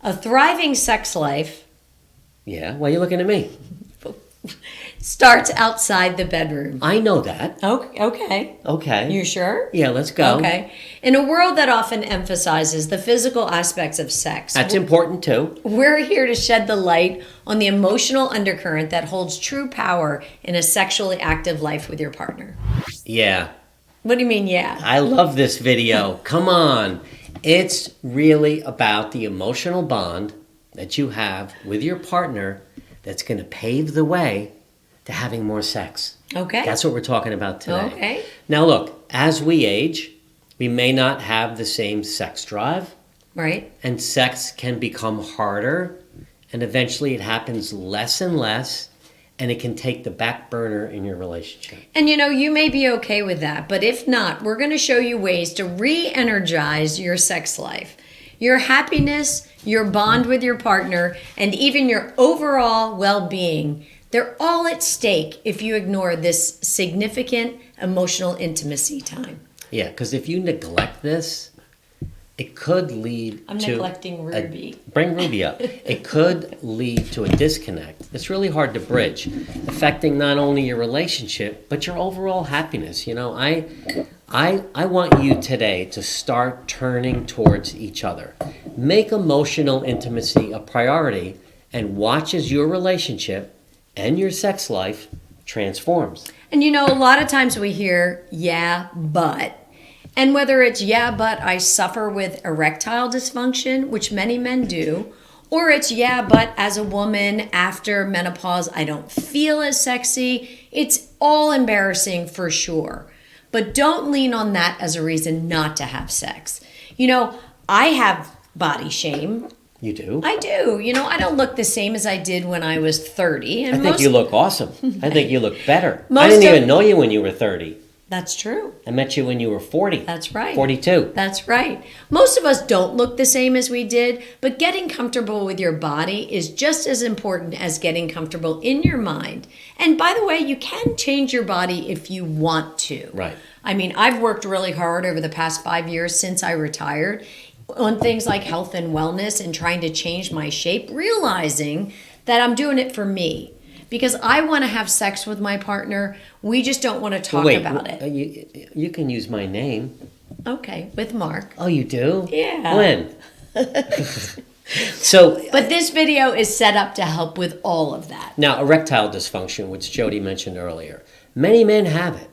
A thriving sex life Yeah, why are you looking at me? starts outside the bedroom. I know that. Okay. Okay. You sure? Yeah, let's go. Okay. In a world that often emphasizes the physical aspects of sex, That's important too. we're here to shed the light on the emotional undercurrent that holds true power in a sexually active life with your partner. Yeah. What do you mean, yeah? I love this video. Come on. It's really about the emotional bond that you have with your partner that's going to pave the way to having more sex. Okay. That's what we're talking about today. Okay. Now look, as we age, we may not have the same sex drive, Right. and sex can become harder, and eventually it happens less and less, and it can take the back burner in your relationship. And you may be okay with that, but if not, we're going to show you ways to re-energize your sex life, your happiness, your bond with your partner, and even your overall well-being. They're all at stake if you ignore this significant emotional intimacy time. Yeah, because if you neglect this, it could lead I'm to... neglecting Ruby. Bring Ruby up. It could lead to a disconnect. It's really hard to bridge, affecting not only your relationship, but your overall happiness. I want you today to start turning towards each other. Make emotional intimacy a priority and watch as your relationship and your sex life transforms. And a lot of times we hear, yeah, but. And whether it's, yeah, but I suffer with erectile dysfunction, which many men do, or it's, yeah, but as a woman after menopause, I don't feel as sexy. It's all embarrassing for sure. But don't lean on that as a reason not to have sex. I have body shame. You do? I do. I don't look the same as I did when I was 30. And I think you look awesome. I think you look better. I Most didn't of- even know you when you were 30. That's true. I met you when you were 40. That's right. 42. That's right. Most of us don't look the same as we did, but getting comfortable with your body is just as important as getting comfortable in your mind. And by the way, you can change your body if you want to. Right. I mean, I've worked really hard over the past 5 years since I retired on things like health and wellness and trying to change my shape, realizing that I'm doing it for me. Because I want to have sex with my partner. We just don't want to talk about it. You can use my name. Okay, with Mark. Oh, you do? Yeah. When? But this video is set up to help with all of that. Now, erectile dysfunction, which Jody mentioned earlier. Many men have it.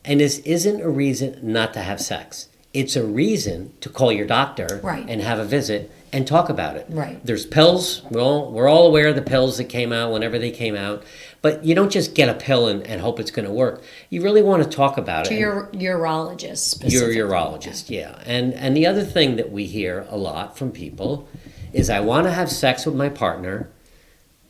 And this isn't a reason not to have sex. It's a reason to call your doctor and have a visit and talk about it. Right. There's pills. We're all aware of the pills that came out whenever they came out. But you don't just get a pill and hope it's going to work. You really want to talk about it. To your urologist Your specifically. urologist, yeah. And the other thing that we hear a lot from people is, I want to have sex with my partner,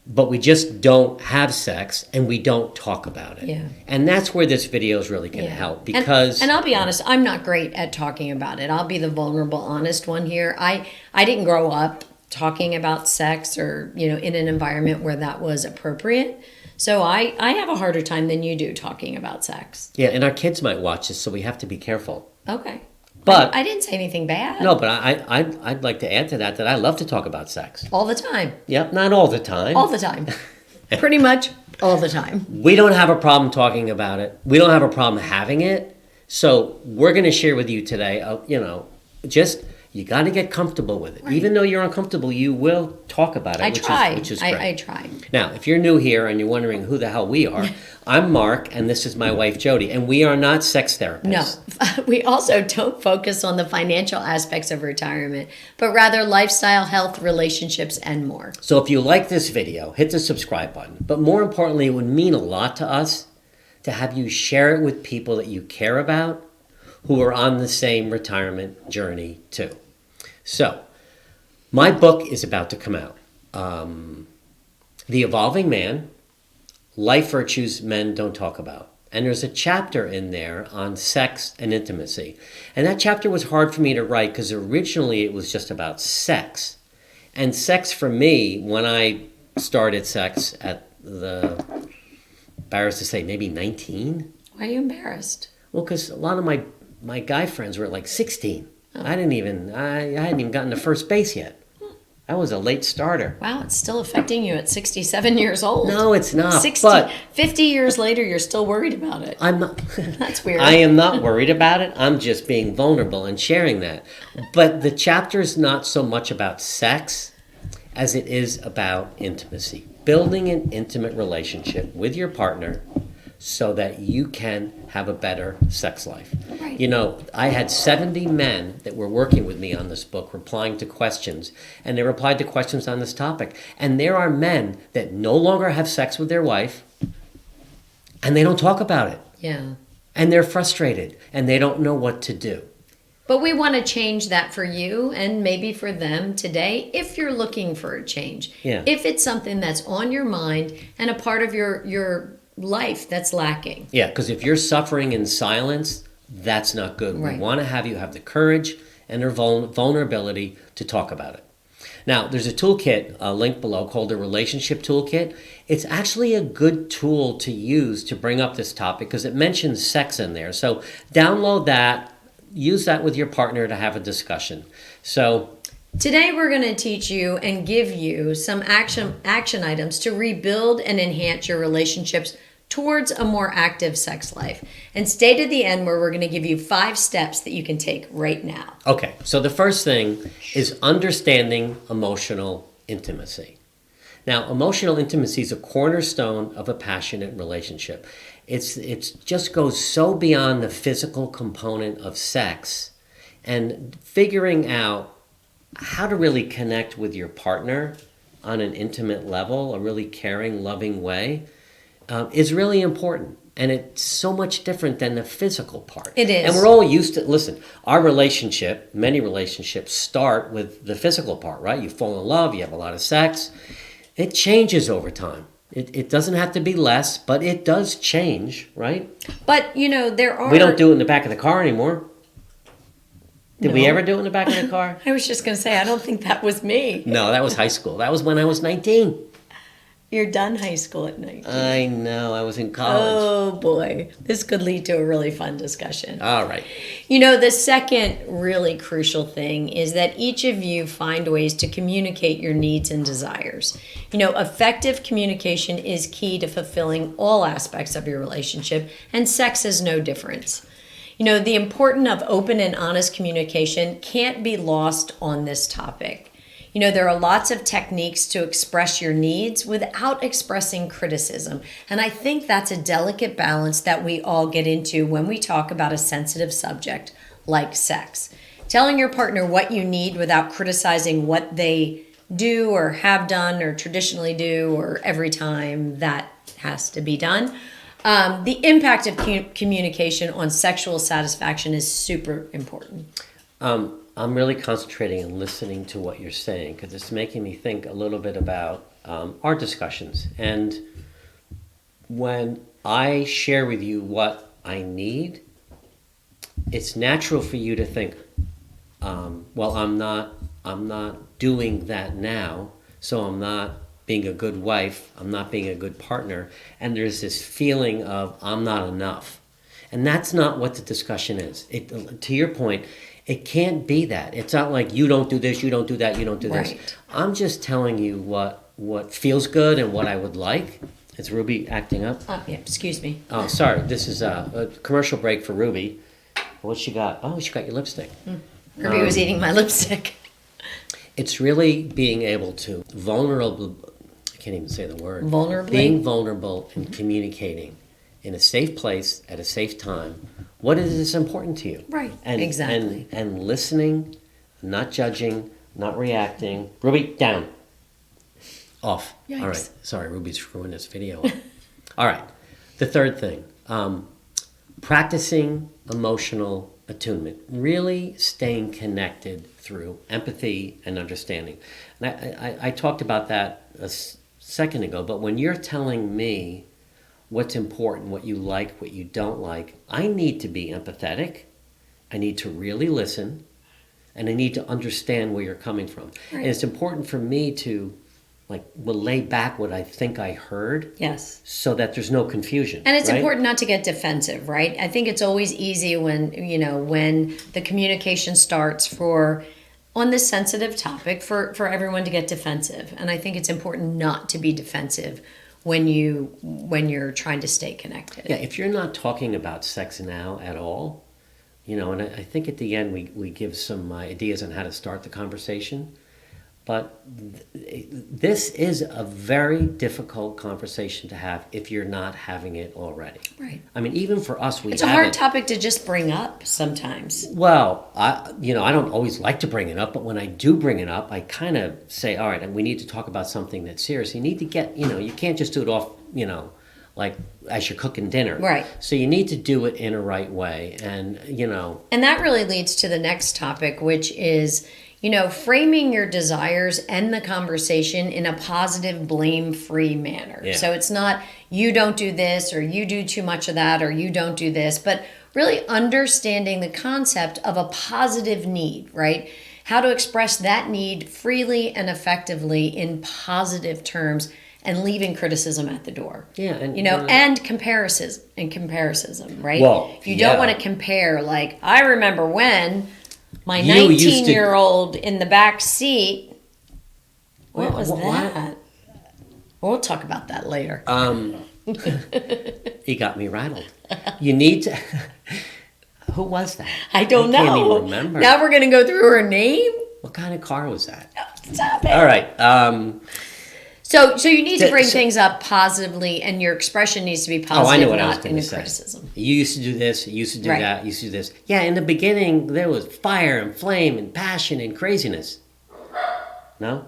but we just don't have sex and we don't talk about it. Yeah. And that's where this video is really going to help, because... And I'll be honest, I'm not great at talking about it. I'll be the vulnerable, honest one here. I didn't grow up talking about sex or, in an environment where that was appropriate. So I have a harder time than you do talking about sex. Yeah, and our kids might watch this, so we have to be careful. Okay. But I didn't say anything bad. No, but I'd like to add to that I love to talk about sex. All the time. Yep, not all the time. All the time. Pretty much all the time. We don't have a problem talking about it. We don't have a problem having it. So we're going to share with you today, just... You got to get comfortable with it. Right. Even though you're uncomfortable, you will talk about it, which is great. I try. Now, if you're new here and you're wondering who the hell we are, I'm Mark, and this is my wife, Jody, and we are not sex therapists. No, we also don't focus on the financial aspects of retirement, but rather lifestyle, health, relationships, and more. So if you like this video, hit the subscribe button. But more importantly, it would mean a lot to us to have you share it with people that you care about who are on the same retirement journey too. So, my book is about to come out. The Evolving Man, Life Virtues Men Don't Talk About. And there's a chapter in there on sex and intimacy. And that chapter was hard for me to write because originally it was just about sex. And sex for me, when I started sex at embarrassed to say, maybe 19. Why are you embarrassed? Well, because a lot of my guy friends were like 16. I hadn't even gotten to first base yet. That was a late starter. Wow, it's still affecting you at 67 years old. No, it's not. 60, But 50 years later, you're still worried about it. I'm not. That's weird. I am not worried about it. I'm just being vulnerable and sharing that. But the chapter is not so much about sex as it is about intimacy. Building an intimate relationship with your partner so that you can have a better sex life. Right. You know, I had 70 men that were working with me on this book replying to questions, and they replied to questions on this topic. And there are men that no longer have sex with their wife, and they don't talk about it. Yeah. And they're frustrated, and they don't know what to do. But we want to change that for you and maybe for them today if you're looking for a change. Yeah. If it's something that's on your mind and a part of your life that's lacking. Yeah, because if you're suffering in silence, that's not good. Right. We want to have you have the courage and the vulnerability to talk about it. Now, there's a toolkit, a link below, called the Relationship Toolkit. It's actually a good tool to use to bring up this topic because it mentions sex in there. So download that, use that with your partner to have a discussion. So today we're going to teach you and give you some action items to rebuild and enhance your relationships towards a more active sex life. And stay to the end where we're going to give you 5 steps that you can take right now. Okay, so the first thing is understanding emotional intimacy. Now, emotional intimacy is a cornerstone of a passionate relationship. It's just goes so beyond the physical component of sex, and figuring out how to really connect with your partner on an intimate level, a really caring, loving way, is really important. And it's so much different than the physical part. It is. And we're all used to, listen, our relationship, many relationships start with the physical part, right? You fall in love, you have a lot of sex. It changes over time. It doesn't have to be less, but it does change, right? But, you know, there are... We don't do it in the back of the car anymore. Did we No. ever do it in the back of the car? I was just going to say, I don't think that was me. No, that was high school. That was when I was 19. You're done high school at 19. I know, I was in college. Oh, boy. This could lead to a really fun discussion. All right. You know, the second really crucial thing is that each of you find ways to communicate your needs and desires. You know, effective communication is key to fulfilling all aspects of your relationship, and sex is no different. You know, the importance of open and honest communication can't be lost on this topic. You know, there are lots of techniques to express your needs without expressing criticism. And I think that's a delicate balance that we all get into when we talk about a sensitive subject like sex. Telling your partner what you need without criticizing what they do or have done or traditionally do or every time that has to be done. The impact of communication on sexual satisfaction is super important. I'm really concentrating and listening to what you're saying because it's making me think a little bit about our discussions. And when I share with you what I need, it's natural for you to think, well, I'm not doing that now, so I'm not being a good wife, I'm not being a good partner, and there's this feeling of I'm not enough. And that's not what the discussion is. To your point, it can't be that. It's not like you don't do this, you don't do that, you don't do this. Right. I'm just telling you what feels good and what I would like. Is Ruby acting up? Yeah, excuse me. Oh, sorry. This is a commercial break for Ruby. What she got? Oh, she got your lipstick. Ruby was eating my lipstick. It's really being able to I can't even say the word. Vulnerably? Being vulnerable and communicating in a safe place at a safe time. What is important to you? Right, And, exactly. And listening, not judging, not reacting. Ruby, down. Off. Yikes. All right. Sorry, Ruby's screwing this video up. All right. The third thing, practicing emotional attunement, really staying connected through empathy and understanding. And I talked about that a second ago, but when you're telling me what's important, what you like, what you don't like, I need to be empathetic. I need to really listen, and I need to understand where you're coming from. Right. And it's important for me to relay back what I think I heard. Yes. So that there's no confusion. And it's right? important not to get defensive, right? I think it's always easy when the communication starts for on this sensitive topic for everyone to get defensive. And I think it's important not to be defensive when you're trying to stay connected. Yeah, if you're not talking about sex now at all, and I think at the end we give some ideas on how to start the conversation. But this is a very difficult conversation to have if you're not having it already. Right. I mean, even for us, it's a hard topic to just bring up sometimes. Well, I don't always like to bring it up, but when I do bring it up, I kind of say, all right, and we need to talk about something that's serious. You need to get, you can't just do it off, like as you're cooking dinner. Right. So you need to do it in a right way. And, And that really leads to the next topic, which is, framing your desires and the conversation in a positive, blame-free manner. Yeah. So it's not, you don't do this, or you do too much of that, or you don't do this, but really understanding the concept of a positive need, right? How to express that need freely and effectively in positive terms and leaving criticism at the door. Yeah, and and comparison, right? Well, if you don't want to compare, like, I remember when my You used to- 19-year-old in the back seat. What was that? We'll talk about that later. He got me rattled. You need to. Who was that? I don't know. I can't even remember. Now we're going to go through her name? What kind of car was that? Stop it. All right. So you need to bring things up positively, and your expression needs to be positive, I know what I was not going to in say. criticism. You used to do this, you used to do Right. that, you used to do this. Yeah, in the beginning, there was fire and flame and passion and craziness. No?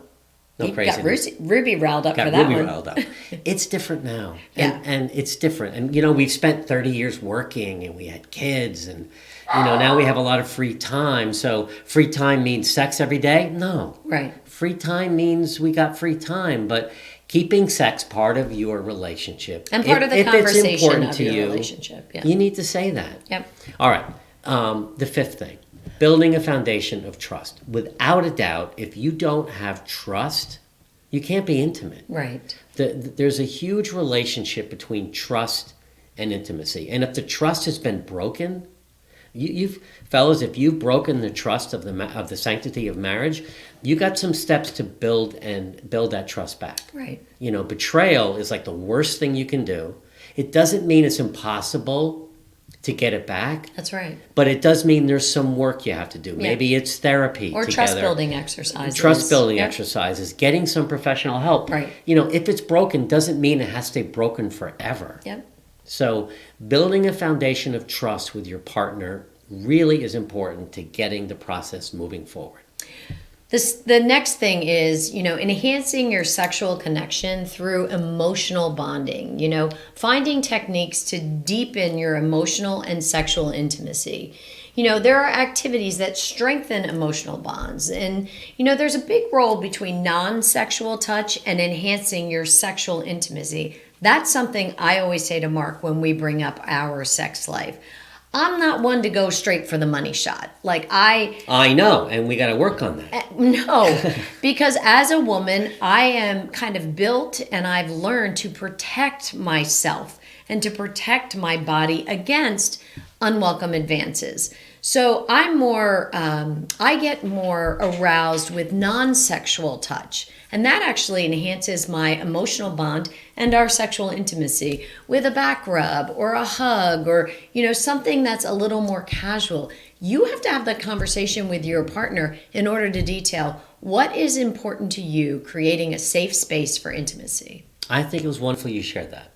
No You craziness. got Ruby riled up for Got that Ruby one. riled up. It's different now. Yeah. And it's different. And, we've spent 30 years working, and we had kids, and, now we have a lot of free time. So free time means sex every day? No. Right. Free time means we got free time, but keeping sex part of your relationship. And part of the if it's conversation important of to your you, relationship. Yeah. you need to say that. Yep. All right. The fifth thing, building a foundation of trust. Without a doubt, if you don't have trust, you can't be intimate. Right. There's a huge relationship between trust and intimacy. And if the trust has been broken, fellas, if you've broken the trust of the sanctity of marriage, you got some steps to build that trust back. Right. Betrayal is like the worst thing you can do. It doesn't mean it's impossible to get it back. That's right. But it does mean there's some work you have to do. Yeah. Maybe it's therapy Or together. trust-building exercises. Trust-building Yep. exercises, getting some professional help. Right. If it's broken, doesn't mean it has to stay broken forever. Yep. So building a foundation of trust with your partner really is important to getting the process moving forward. The next thing is, enhancing your sexual connection through emotional bonding, finding techniques to deepen your emotional and sexual intimacy. There are activities that strengthen emotional bonds. And, there's a big role between non-sexual touch and enhancing your sexual intimacy. That's something I always say to Mark when we bring up our sex life. I'm not one to go straight for the money shot. I know, and we got to work on that. No, because as a woman, I am kind of built and I've learned to protect myself and to protect my body against unwelcome advances. So I get more aroused with non-sexual touch. And that actually enhances my emotional bond and our sexual intimacy with a back rub or a hug or, something that's a little more casual. You have to have that conversation with your partner in order to detail what is important to you, creating a safe space for intimacy. I think it was wonderful you shared that.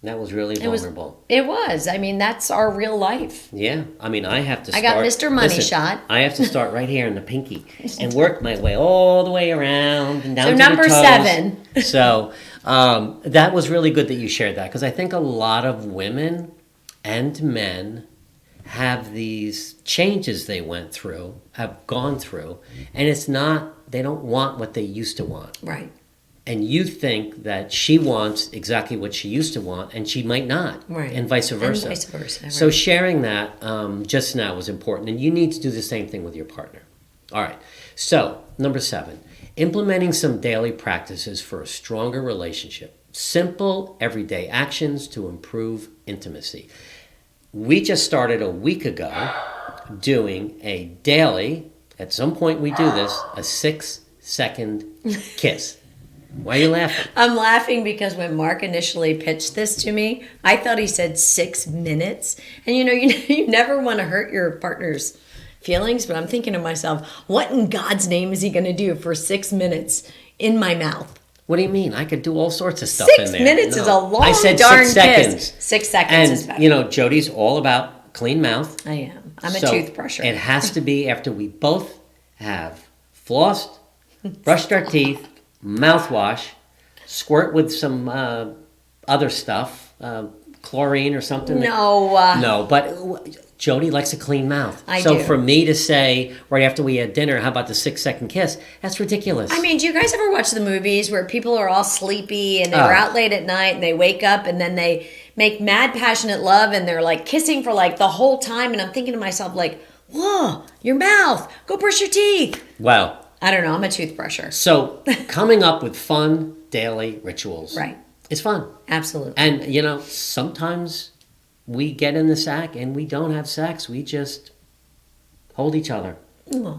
That was really vulnerable. It was. I mean, that's our real life. Yeah. I mean, I have to start. I got Mr. Money Shot. I have to start right here in the pinky and work my way all the way around and down to number the toes. 7. So that was really good that you shared that, because I think a lot of women and men have these changes they have gone through, and it's not, they don't want what they used to want. Right. And you think that she wants exactly what she used to want, and she might not, right. And vice versa. Right. So sharing that just now was important, and you need to do the same thing with your partner. All right. So number 7, implementing some daily practices for a stronger relationship. Simple, everyday actions to improve intimacy. We just started a week ago doing a daily At some point we do this, a 6-second kiss. Why are you laughing? I'm laughing because when Mark initially pitched this to me, I thought he said 6 minutes. And you never want to hurt your partner's feelings, but I'm thinking to myself, what in God's name is he going to do for 6 minutes in my mouth? What do you mean? I could do all sorts of stuff in there. 6 minutes is a long I said darn 6 seconds. kiss. 6 seconds is better. And, Jody's all about clean mouth. I am. I'm a So toothbrusher. It has to be after we both have flossed, brushed our teeth, mouthwash, squirt with some other stuff, chlorine or something. No. But Jody likes a clean mouth. I so do. for me to say right after we had dinner, how about the 6-second kiss? That's ridiculous. I mean, do you guys ever watch the movies where people are all sleepy and they were out late at night and they wake up and then they make mad passionate love and they're like kissing for like the whole time, and I'm thinking to myself like, whoa, your mouth, go brush your teeth. Well, I don't know, I'm a toothbrusher. so coming up with fun daily rituals. Right. It's fun. Absolutely. And, sometimes we get in the sack and we don't have sex. We just hold each other. Aw,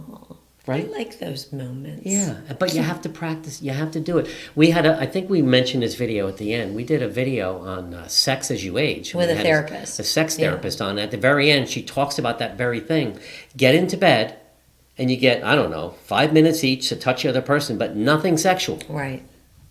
Right? I like those moments. Yeah, but you have to practice. You have to do it. We had I think we mentioned this video at the end. We did a video on sex as you age. With We a had therapist. A sex Yeah. therapist on. At the very end, she talks about that very thing. Get into bed and you get, 5 minutes each to touch the other person, but nothing sexual. Right.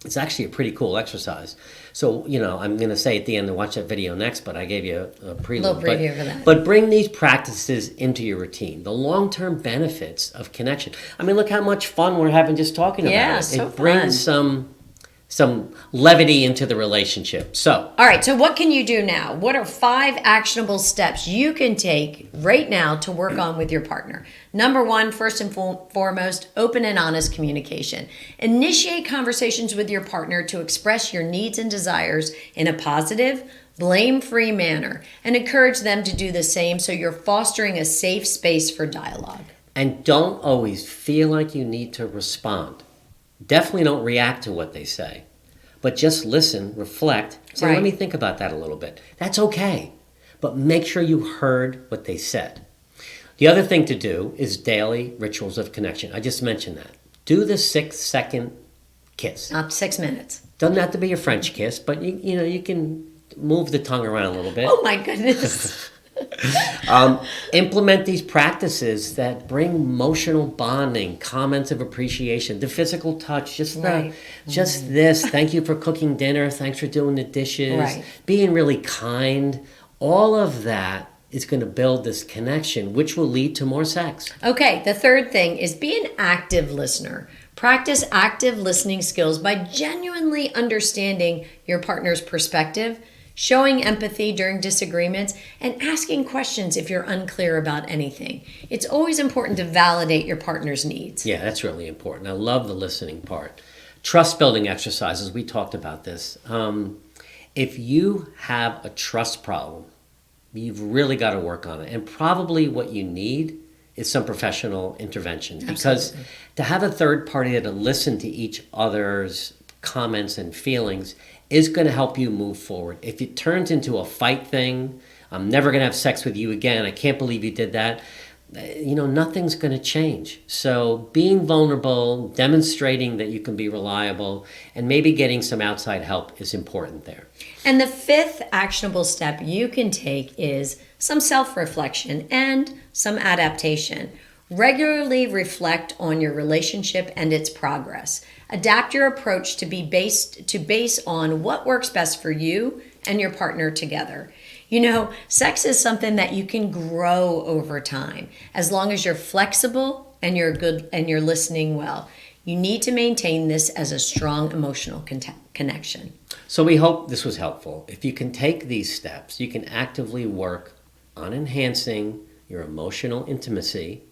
It's actually a pretty cool exercise. So, I'm going to say at the end to watch that video next, but I gave you a prelude. Little preview for that. But bring these practices into your routine. The long-term benefits of connection. I mean, look how much fun we're having just talking about it. Yeah, so It brings fun. some levity into the relationship. So, All right, so what can you do now? What are 5 actionable steps you can take right now to work on with your partner? Number 1, first and foremost, open and honest communication. Initiate conversations with your partner to express your needs and desires in a positive, blame-free manner, and encourage them to do the same so you're fostering a safe space for dialogue. and don't always feel like you need to respond. Definitely don't react to what they say, but just listen, reflect, say, Right. let me think about that a little bit. That's okay, but make sure you heard what they said. The other thing to do is daily rituals of connection. I just mentioned that. Do the 6-second kiss. Not 6 minutes. Doesn't have to be a French kiss, but you can move the tongue around a little bit. Oh my goodness. Implement these practices that bring emotional bonding, comments of appreciation, the physical touch, Right. just this. Thank you for cooking dinner. Thanks for doing the dishes. Right. Being really kind. All of that is going to build this connection, which will lead to more sex. Okay, the third thing is be an active listener. Practice active listening skills by genuinely understanding your partner's perspective, showing empathy during disagreements, and asking questions if you're unclear about anything. It's always important to validate your partner's needs. Yeah, that's really important. I love the listening part. Trust building exercises, we talked about this. If you have a trust problem, you've really got to work on it. And probably what you need is some professional intervention. Because to have a third party to listen to each other's comments and feelings is going to help you move forward. If it turns into a fight thing, I'm never going to have sex with you again, I can't believe you did that, nothing's going to change. So being vulnerable, demonstrating that you can be reliable, and maybe getting some outside help is important there. And the fifth actionable step you can take is some self-reflection and some adaptation. Regularly reflect on your relationship and its progress. Adapt your approach to base on what works best for you and your partner together. Sex is something that you can grow over time as long as you're flexible and you're good and you're listening well. You need to maintain this as a strong emotional connection. So we hope this was helpful. If you can take these steps, you can actively work on enhancing your emotional intimacy,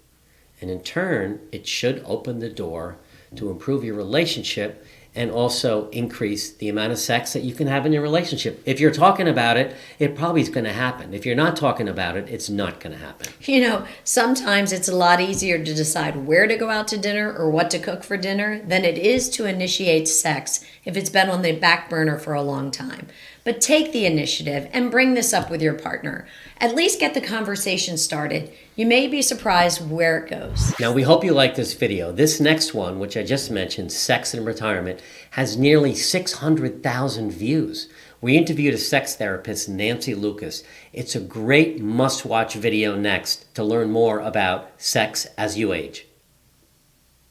and in turn, it should open the door to improve your relationship and also increase the amount of sex that you can have in your relationship. If you're talking about it, it probably is going to happen. If you're not talking about it, it's not going to happen. Sometimes it's a lot easier to decide where to go out to dinner or what to cook for dinner than it is to initiate sex if it's been on the back burner for a long time. But take the initiative and bring this up with your partner. At least get the conversation started. You may be surprised where it goes. Now, we hope you like this video. This next one, which I just mentioned, Sex and Retirement, has nearly 600,000 views. We interviewed a sex therapist, Nancy Lucas. It's a great must-watch video next to learn more about sex as you age.